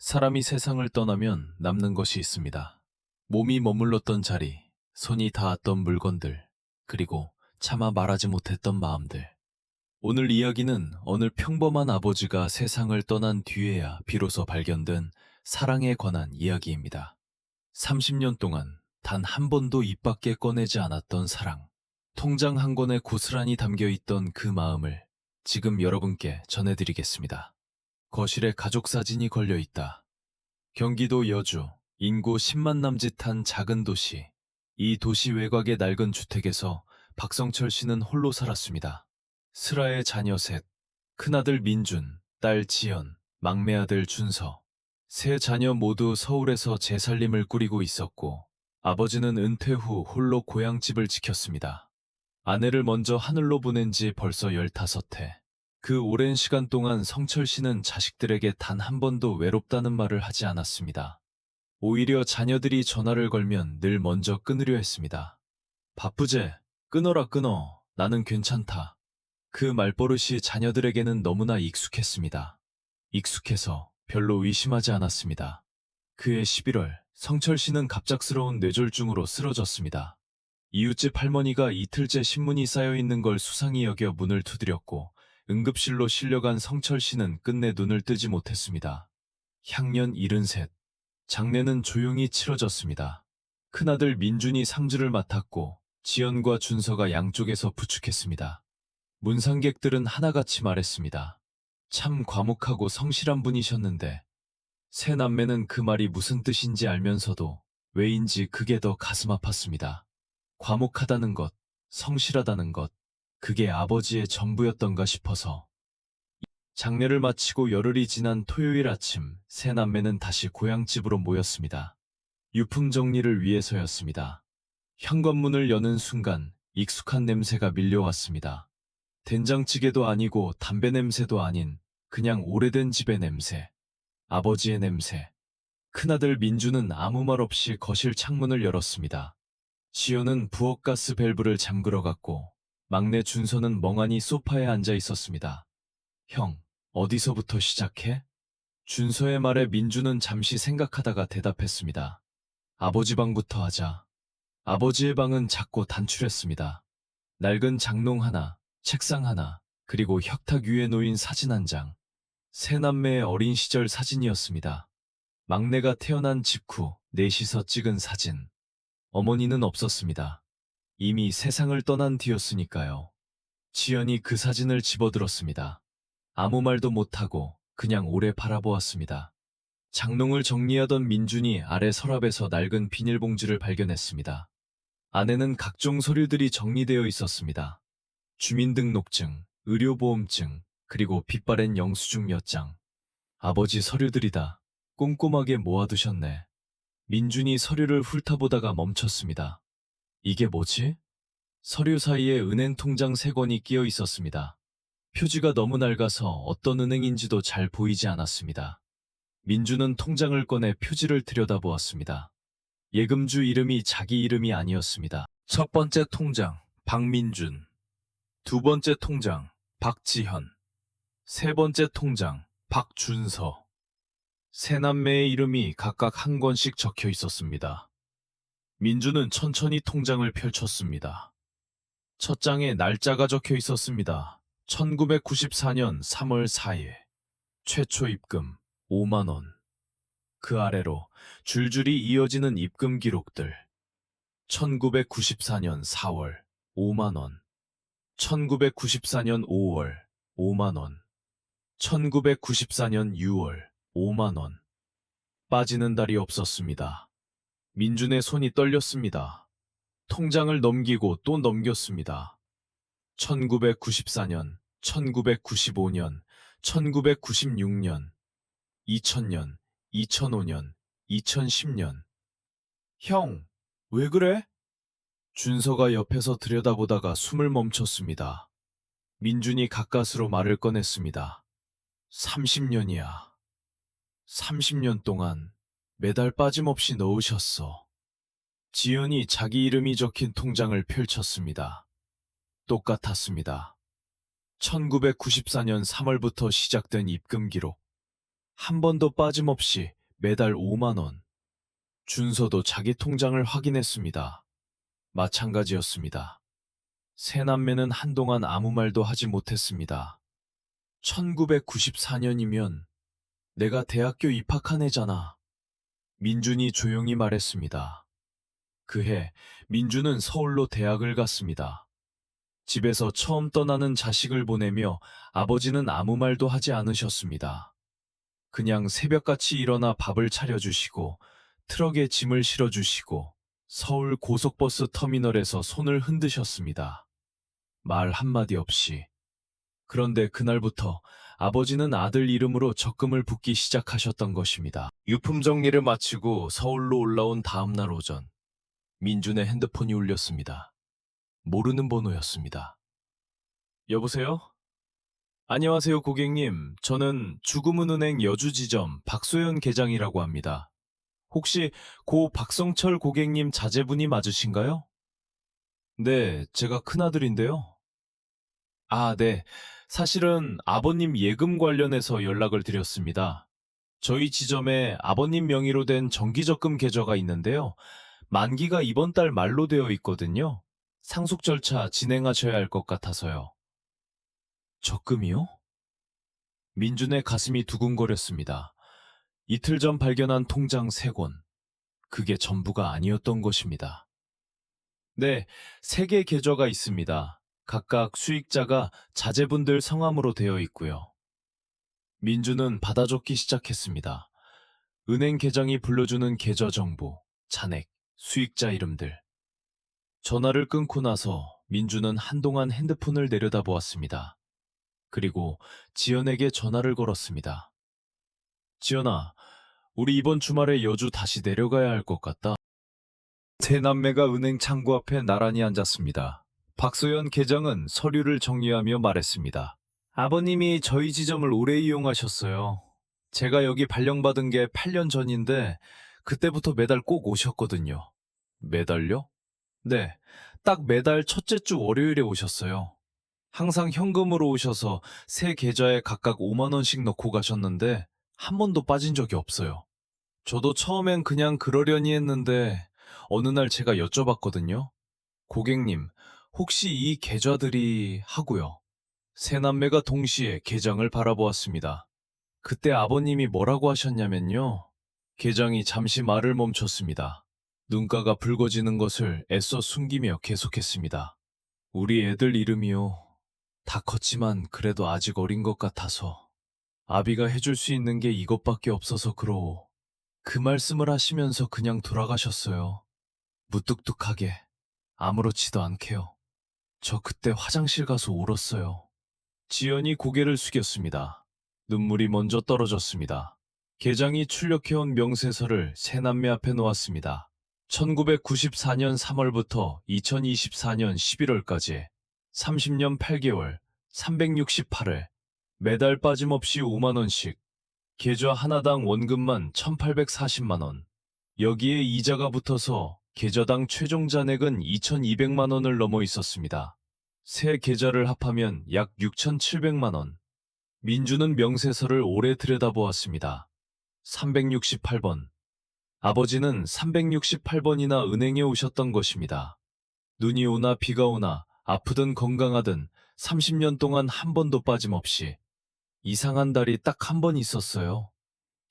사람이 세상을 떠나면 남는 것이 있습니다. 몸이 머물렀던 자리, 손이 닿았던 물건들, 그리고 차마 말하지 못했던 마음들. 오늘 이야기는 어느 평범한 아버지가 세상을 떠난 뒤에야 비로소 발견된 사랑에 관한 이야기입니다. 30년 동안 단 한 번도 입 밖에 꺼내지 않았던 사랑. 통장 한 권에 고스란히 담겨 있던 그 마음을 지금 여러분께 전해드리겠습니다. 거실에 가족 사진이 걸려 있다. 경기도 여주, 인구 10만 남짓한 작은 도시. 이 도시 외곽의 낡은 주택에서 박성철 씨는 홀로 살았습니다. 슬아의 자녀 셋, 큰아들 민준, 딸 지연, 막내 아들 준서. 세 자녀 모두 서울에서 재살림을 꾸리고 있었고, 아버지는 은퇴 후 홀로 고향집을 지켰습니다. 아내를 먼저 하늘로 보낸 지 벌써 15해. 그 오랜 시간 동안 성철 씨는 자식들에게 단 한 번도 외롭다는 말을 하지 않았습니다. 오히려 자녀들이 전화를 걸면 늘 먼저 끊으려 했습니다. 바쁘제? 끊어라 끊어. 나는 괜찮다. 그 말버릇이 자녀들에게는 너무나 익숙했습니다. 익숙해서 별로 의심하지 않았습니다. 그해 11월, 성철 씨는 갑작스러운 뇌졸중으로 쓰러졌습니다. 이웃집 할머니가 이틀째 신문이 쌓여 있는 걸 수상히 여겨 문을 두드렸고, 응급실로 실려간 성철 씨는 끝내 눈을 뜨지 못했습니다. 향년 73. 장례는 조용히 치러졌습니다. 큰아들 민준이 상주를 맡았고 지연과 준서가 양쪽에서 부축했습니다. 문상객들은 하나같이 말했습니다. 참 과묵하고 성실한 분이셨는데. 새 남매는 그 말이 무슨 뜻인지 알면서도 왜인지 그게 더 가슴 아팠습니다. 과묵하다는 것, 성실하다는 것, 그게 아버지의 전부였던가 싶어서. 장례를 마치고 열흘이 지난 토요일 아침, 세 남매는 다시 고향집으로 모였습니다. 유품 정리를 위해서였습니다. 현관문을 여는 순간 익숙한 냄새가 밀려왔습니다. 된장찌개도 아니고 담배 냄새도 아닌 그냥 오래된 집의 냄새. 아버지의 냄새. 큰아들 민주는 아무 말 없이 거실 창문을 열었습니다. 지연은 부엌가스 밸브를 잠그러 갔고 막내 준서는 멍하니 소파에 앉아 있었습니다. 형, 어디서부터 시작해? 준서의 말에 민주는 잠시 생각하다가 대답했습니다. 아버지 방부터 하자. 아버지의 방은 작고 단출했습니다. 낡은 장롱 하나, 책상 하나, 그리고 혁탁 위에 놓인 사진 한 장. 세 남매의 어린 시절 사진이었습니다. 막내가 태어난 직후 넷이서 찍은 사진. 어머니는 없었습니다. 이미 세상을 떠난 뒤였으니까요. 지연이 그 사진을 집어들었습니다. 아무 말도 못하고 그냥 오래 바라보았습니다. 장롱을 정리하던 민준이 아래 서랍에서 낡은 비닐봉지를 발견했습니다. 안에는 각종 서류들이 정리되어 있었습니다. 주민등록증, 의료보험증, 그리고 빚바랜 영수증 몇 장. 아버지 서류들이다. 꼼꼼하게 모아두셨네. 민준이 서류를 훑어보다가 멈췄습니다. 이게 뭐지? 서류 사이에 은행 통장 3권이 끼어 있었습니다. 표지가 너무 낡아서 어떤 은행인지도 잘 보이지 않았습니다. 민주는 통장을 꺼내 표지를 들여다보았습니다. 예금주 이름이 자기 이름이 아니었습니다. 첫 번째 통장, 박민준. 두 번째 통장, 박지현. 세 번째 통장, 박준서. 세 남매의 이름이 각각 한 권씩 적혀 있었습니다. 민주는 천천히 통장을 펼쳤습니다. 첫 장에 날짜가 적혀 있었습니다. 1994년 3월 4일. 최초 입금 5만 원. 그 아래로 줄줄이 이어지는 입금 기록들. 1994년 4월 5만 원. 1994년 5월 5만 원. 1994년 6월 5만 원. 빠지는 달이 없었습니다. 민준의 손이 떨렸습니다. 통장을 넘기고 또 넘겼습니다. 1994년, 1995년, 1996년, 2000년, 2005년, 2010년. 형, 왜 그래? 준서가 옆에서 들여다보다가 숨을 멈췄습니다. 민준이 가까스로 말을 꺼냈습니다. 30년이야. 30년 동안 매달 빠짐없이 넣으셨어. 지연이 자기 이름이 적힌 통장을 펼쳤습니다. 똑같았습니다. 1994년 3월부터 시작된 입금 기록. 한 번도 빠짐없이 매달 5만 원. 준서도 자기 통장을 확인했습니다. 마찬가지였습니다. 세 남매는 한동안 아무 말도 하지 못했습니다. 1994년이면 내가 대학교 입학한 해잖아. 민준이 조용히 말했습니다. 그해 민준은 서울로 대학을 갔습니다. 집에서 처음 떠나는 자식을 보내며 아버지는 아무 말도 하지 않으셨습니다. 그냥 새벽같이 일어나 밥을 차려주시고 트럭에 짐을 실어주시고 서울 고속버스 터미널에서 손을 흔드셨습니다. 말 한마디 없이. 그런데 그날부터 아버지는 아들 이름으로 적금을 붓기 시작하셨던 것입니다. 유품 정리를 마치고 서울로 올라온 다음날 오전, 민준의 핸드폰이 울렸습니다. 모르는 번호였습니다. 여보세요? 안녕하세요, 고객님. 저는 죽음은은행 여주지점 박소연 계장이라고 합니다. 혹시 고 박성철 고객님 자제분이 맞으신가요? 네, 제가 큰아들인데요. 아, 네. 사실은 아버님 예금 관련해서 연락을 드렸습니다. 저희 지점에 아버님 명의로 된 정기적금 계좌가 있는데요. 만기가 이번 달 말로 되어 있거든요. 상속 절차 진행하셔야 할 것 같아서요. 적금이요? 민준의 가슴이 두근거렸습니다. 이틀 전 발견한 통장 3권. 그게 전부가 아니었던 것입니다. 네, 3개 계좌가 있습니다. 각각 수익자가 자제분들 성함으로 되어 있고요. 민주는 받아 적기 시작했습니다. 은행 계장이 불러주는 계좌 정보, 잔액, 수익자 이름들. 전화를 끊고 나서 민주는 한동안 핸드폰을 내려다보았습니다. 그리고 지연에게 전화를 걸었습니다. 지연아, 우리 이번 주말에 여주 다시 내려가야 할 것 같다. 세 남매가 은행 창구 앞에 나란히 앉았습니다. 박소연 계장은 서류를 정리하며 말했습니다. 아버님이 저희 지점을 오래 이용하셨어요. 제가 여기 발령받은 게 8년 전인데 그때부터 매달 꼭 오셨거든요. 매달요? 네, 딱 매달 첫째 주 월요일에 오셨어요. 항상 현금으로 오셔서 새 계좌에 각각 5만 원씩 넣고 가셨는데 한 번도 빠진 적이 없어요. 저도 처음엔 그냥 그러려니 했는데 어느 날 제가 여쭤봤거든요. 고객님, 혹시 이 계좌들이 하고요. 세 남매가 동시에 계장을 바라보았습니다. 그때 아버님이 뭐라고 하셨냐면요. 계장이 잠시 말을 멈췄습니다. 눈가가 붉어지는 것을 애써 숨기며 계속했습니다. 우리 애들 이름이요. 다 컸지만 그래도 아직 어린 것 같아서. 아비가 해줄 수 있는 게 이것밖에 없어서 그러오. 그 말씀을 하시면서 그냥 돌아가셨어요. 무뚝뚝하게. 아무렇지도 않게요. 저 그때 화장실 가서 울었어요. 지연이 고개를 숙였습니다. 눈물이 먼저 떨어졌습니다. 계장이 출력해온 명세서를 세 남매 앞에 놓았습니다. 1994년 3월부터 2024년 11월까지 30년 8개월 368회 매달 빠짐없이 5만 원씩 계좌 하나당 원금만 1,840만 원. 여기에 이자가 붙어서 계좌당 최종 잔액은 2,200만 원을 넘어 있었습니다. 세 계좌를 합하면 약 6,700만 원. 민주는 명세서를 오래 들여다보았습니다. 368번. 아버지는 368번이나 은행에 오셨던 것입니다. 눈이 오나 비가 오나 아프든 건강하든 30년 동안 한 번도 빠짐없이. 이상한 달이 딱 한 번 있었어요.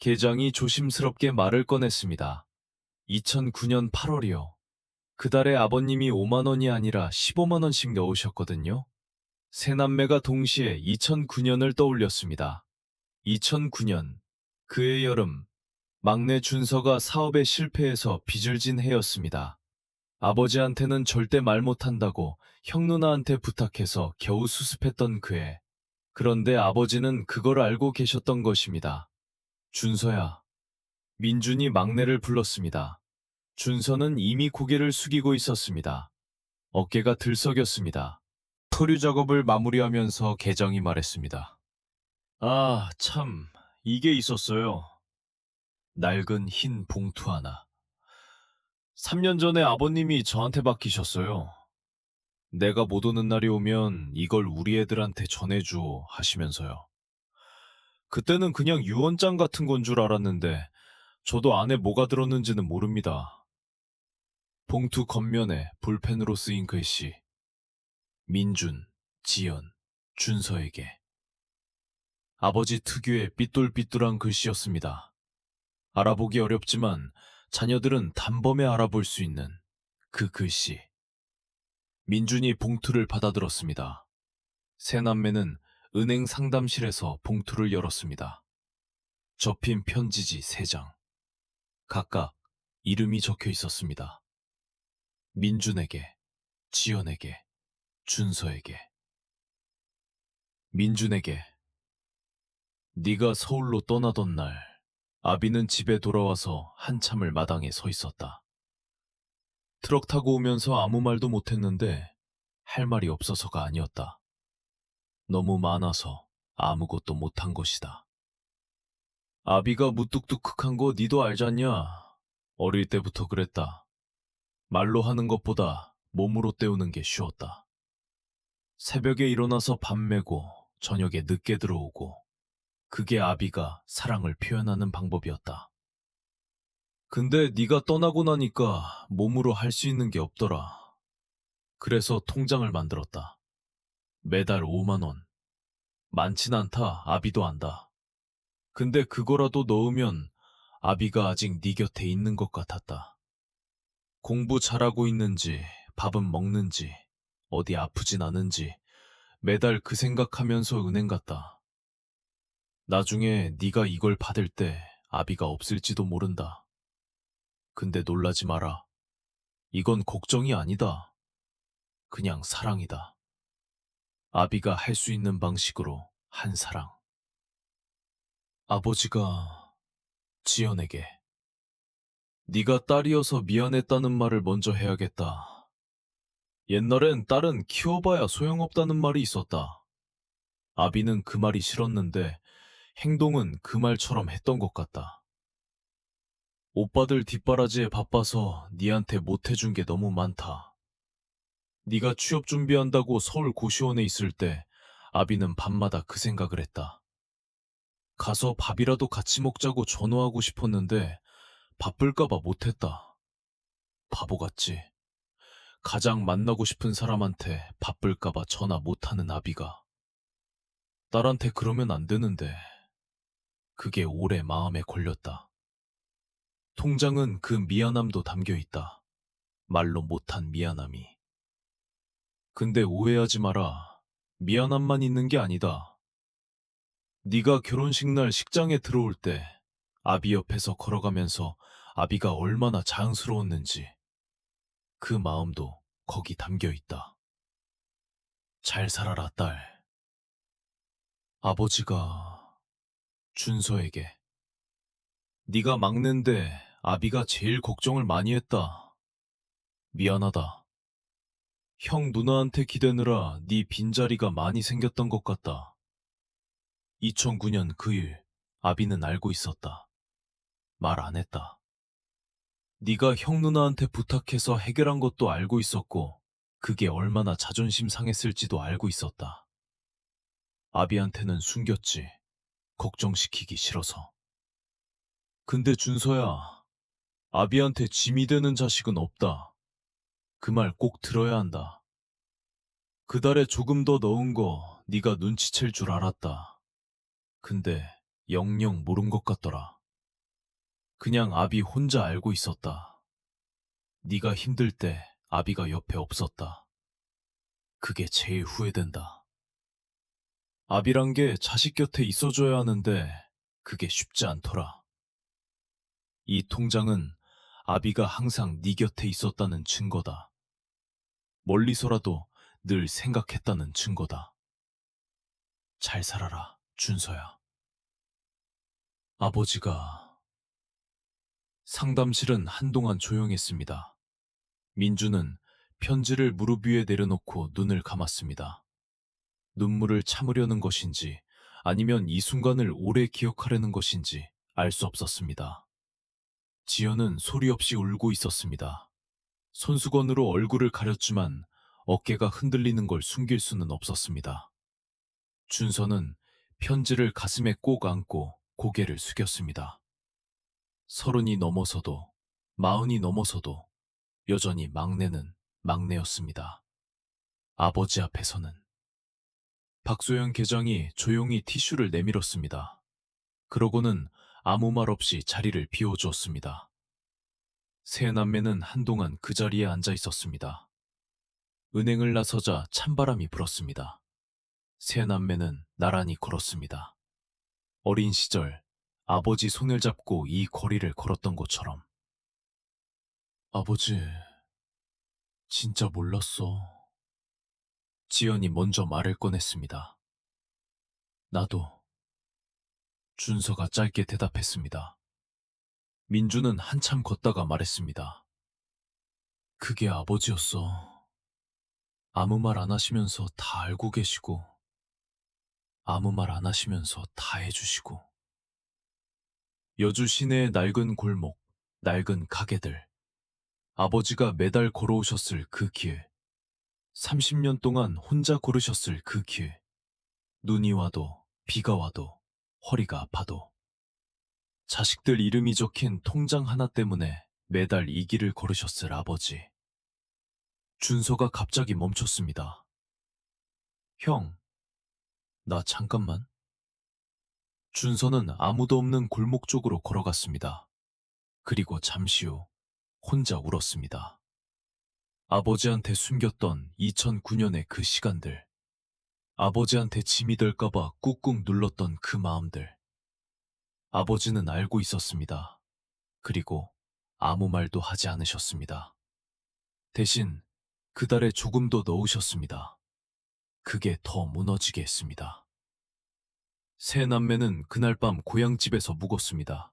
계장이 조심스럽게 말을 꺼냈습니다. 2009년 8월이요. 그 달에 아버님이 5만 원이 아니라 15만 원씩 넣으셨거든요. 세 남매가 동시에 2009년을 떠올렸습니다. 2009년, 그해 여름, 막내 준서가 사업에 실패해서 빚을 진 해였습니다. 아버지한테는 절대 말 못한다고 형 누나한테 부탁해서 겨우 수습했던 그해. 그런데 아버지는 그걸 알고 계셨던 것입니다. 준서야. 민준이 막내를 불렀습니다. 준서는 이미 고개를 숙이고 있었습니다. 어깨가 들썩였습니다. 서류 작업을 마무리하면서 계장이 말했습니다. 아, 참, 이게 있었어요. 낡은 흰 봉투 하나. 3년 전에 아버님이 저한테 맡기셨어요. 내가 못 오는 날이 오면 이걸 우리 애들한테 전해줘 하시면서요. 그때는 그냥 유언장 같은 건 줄 알았는데 저도 안에 뭐가 들었는지는 모릅니다. 봉투 겉면에 볼펜으로 쓰인 글씨. 민준, 지연, 준서에게. 아버지 특유의 삐뚤삐뚤한 글씨였습니다. 알아보기 어렵지만 자녀들은 단번에 알아볼 수 있는 그 글씨. 민준이 봉투를 받아들었습니다. 새 남매는 은행 상담실에서 봉투를 열었습니다. 접힌 편지지 3장. 각각 이름이 적혀 있었습니다. 민준에게, 지연에게, 준서에게. 민준에게. 네가 서울로 떠나던 날 아비는 집에 돌아와서 한참을 마당에 서 있었다. 트럭 타고 오면서 아무 말도 못했는데 할 말이 없어서가 아니었다. 너무 많아서 아무것도 못한 것이다. 아비가 무뚝뚝한 거 니도 알잖냐? 어릴 때부터 그랬다. 말로 하는 것보다 몸으로 때우는 게 쉬웠다. 새벽에 일어나서 밥 메고 저녁에 늦게 들어오고 그게 아비가 사랑을 표현하는 방법이었다. 근데 네가 떠나고 나니까 몸으로 할 수 있는 게 없더라. 그래서 통장을 만들었다. 매달 5만 원. 많진 않다. 아비도 안다. 근데 그거라도 넣으면 아비가 아직 네 곁에 있는 것 같았다. 공부 잘하고 있는지, 밥은 먹는지, 어디 아프진 않은지 매달 그 생각하면서 은행 갔다. 나중에 네가 이걸 받을 때 아비가 없을지도 모른다. 근데 놀라지 마라. 이건 걱정이 아니다. 그냥 사랑이다. 아비가 할 수 있는 방식으로 한 사랑. 아버지가 지연에게 네가 딸이어서 미안했다는 말을 먼저 해야겠다. 옛날엔 딸은 키워봐야 소용없다는 말이 있었다. 아비는 그 말이 싫었는데 행동은 그 말처럼 했던 것 같다. 오빠들 뒷바라지에 바빠서 니한테 못해준 게 너무 많다. 네가 취업 준비한다고 서울 고시원에 있을 때 아비는 밤마다 그 생각을 했다. 가서 밥이라도 같이 먹자고 전화하고 싶었는데 바쁠까봐 못했다. 바보 같지. 가장 만나고 싶은 사람한테 바쁠까봐 전화 못하는 아비가. 딸한테 그러면 안 되는데 그게 오래 마음에 걸렸다. 통장은 그 미안함도 담겨 있다. 말로 못한 미안함이. 근데 오해하지 마라. 미안함만 있는 게 아니다. 네가 결혼식 날 식장에 들어올 때 아비 옆에서 걸어가면서 아비가 얼마나 자랑스러웠는지 그 마음도 거기 담겨 있다. 잘 살아라, 딸. 아버지가 준서에게 네가 막내인데 아비가 제일 걱정을 많이 했다. 미안하다. 형 누나한테 기대느라 네 빈자리가 많이 생겼던 것 같다. 2009년 그 일 아비는 알고 있었다. 말 안 했다. 네가 형 누나한테 부탁해서 해결한 것도 알고 있었고 그게 얼마나 자존심 상했을지도 알고 있었다. 아비한테는 숨겼지. 걱정시키기 싫어서. 근데 준서야, 아비한테 짐이 되는 자식은 없다. 그 말 꼭 들어야 한다. 그달에 조금 더 넣은 거 네가 눈치챌 줄 알았다. 근데 영영 모른 것 같더라. 그냥 아비 혼자 알고 있었다. 네가 힘들 때 아비가 옆에 없었다. 그게 제일 후회된다. 아비란 게 자식 곁에 있어줘야 하는데 그게 쉽지 않더라. 이 통장은 아비가 항상 네 곁에 있었다는 증거다. 멀리서라도 늘 생각했다는 증거다. 잘 살아라, 준서야. 아버지가... 상담실은 한동안 조용했습니다. 민주는 편지를 무릎 위에 내려놓고 눈을 감았습니다. 눈물을 참으려는 것인지 아니면 이 순간을 오래 기억하려는 것인지 알 수 없었습니다. 지연은 소리 없이 울고 있었습니다. 손수건으로 얼굴을 가렸지만 어깨가 흔들리는 걸 숨길 수는 없었습니다. 준서는 편지를 가슴에 꼭 안고 고개를 숙였습니다. 30이 넘어서도, 40이 넘어서도 여전히 막내는 막내였습니다. 아버지 앞에서는. 박소영 계장이 조용히 티슈를 내밀었습니다. 그러고는 아무 말 없이 자리를 비워주었습니다. 세 남매는 한동안 그 자리에 앉아 있었습니다. 은행을 나서자 찬바람이 불었습니다. 세 남매는 나란히 걸었습니다. 어린 시절 아버지 손을 잡고 이 거리를 걸었던 것처럼. 아버지, 진짜 몰랐어. 지연이 먼저 말을 꺼냈습니다. 나도. 준서가 짧게 대답했습니다. 민주는 한참 걷다가 말했습니다. 그게 아버지였어. 아무 말 안 하시면서 다 알고 계시고, 아무 말 안 하시면서 다 해주시고. 여주 시내의 낡은 골목, 낡은 가게들. 아버지가 매달 걸어오셨을 그 길. 30년 동안 혼자 걸으셨을 그 길. 눈이 와도, 비가 와도, 허리가 아파도. 자식들 이름이 적힌 통장 하나 때문에 매달 이 길을 걸으셨을 아버지. 준서가 갑자기 멈췄습니다. 형, 나 잠깐만. 준서는 아무도 없는 골목 쪽으로 걸어갔습니다. 그리고 잠시 후 혼자 울었습니다. 아버지한테 숨겼던 2009년의 그 시간들. 아버지한테 짐이 될까봐 꾹꾹 눌렀던 그 마음들. 아버지는 알고 있었습니다. 그리고 아무 말도 하지 않으셨습니다. 대신 그달에 조금 더 넣으셨습니다. 그게 더 무너지게 했습니다. 세 남매는 그날 밤 고향집에서 묵었습니다.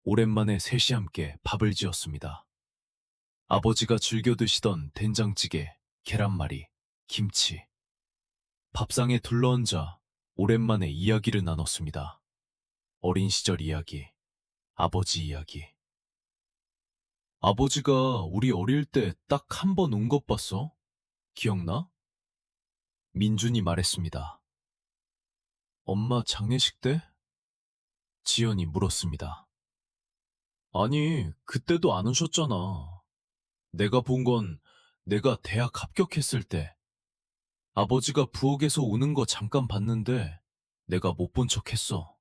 오랜만에 셋이 함께 밥을 지었습니다. 아버지가 즐겨 드시던 된장찌개, 계란말이, 김치. 밥상에 둘러앉아 오랜만에 이야기를 나눴습니다. 어린 시절 이야기, 아버지 이야기. 아버지가 우리 어릴 때 딱 한 번 운 것 봤어? 기억나? 민준이 말했습니다. 엄마 장례식 때? 지연이 물었습니다. 아니, 그때도 안 우셨잖아. 내가 본 건 내가 대학 합격했을 때. 아버지가 부엌에서 우는 거 잠깐 봤는데 내가 못 본 척 했어.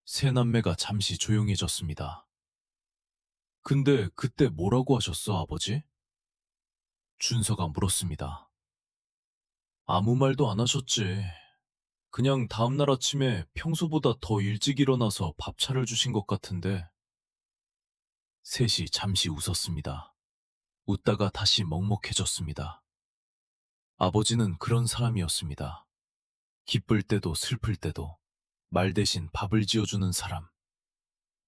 세 남매가 잠시 조용해졌습니다. 근데 그때 뭐라고 하셨어, 아버지? 준서가 물었습니다. 아무 말도 안 하셨지. 그냥 다음날 아침에 평소보다 더 일찍 일어나서 밥 차려주신 것 같은데. 셋이 잠시 웃었습니다. 웃다가 다시 먹먹해졌습니다. 아버지는 그런 사람이었습니다. 기쁠 때도 슬플 때도 말 대신 밥을 지어주는 사람.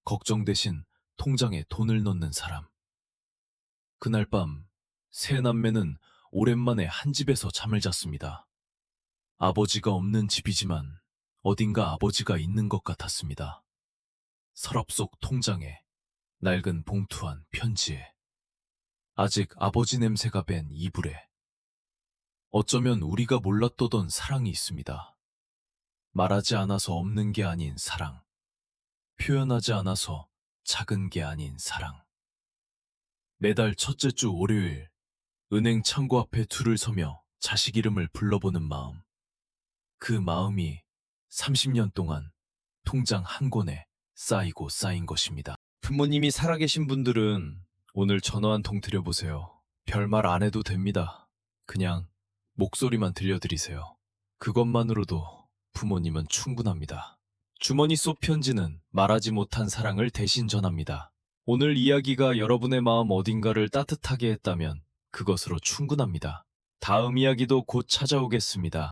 걱정 대신 통장에 돈을 넣는 사람. 그날 밤 세 남매는 오랜만에 한 집에서 잠을 잤습니다. 아버지가 없는 집이지만 어딘가 아버지가 있는 것 같았습니다. 서랍 속 통장에, 낡은 봉투 안 편지에, 아직 아버지 냄새가 밴 이불에. 어쩌면 우리가 몰랐던 사랑이 있습니다. 말하지 않아서 없는 게 아닌 사랑. 표현하지 않아서 작은 게 아닌 사랑. 매달 첫째 주 월요일, 은행 창고 앞에 줄을 서며 자식 이름을 불러보는 마음. 그 마음이 30년 동안 통장 한 권에 쌓이고 쌓인 것입니다. 부모님이 살아계신 분들은 오늘 전화 한 통 드려보세요. 별말 안 해도 됩니다. 그냥 목소리만 들려드리세요. 그것만으로도 부모님은 충분합니다. 주머니 속 편지는 말하지 못한 사랑을 대신 전합니다. 오늘 이야기가 여러분의 마음 어딘가를 따뜻하게 했다면 그것으로 충분합니다. 다음 이야기도 곧 찾아오겠습니다.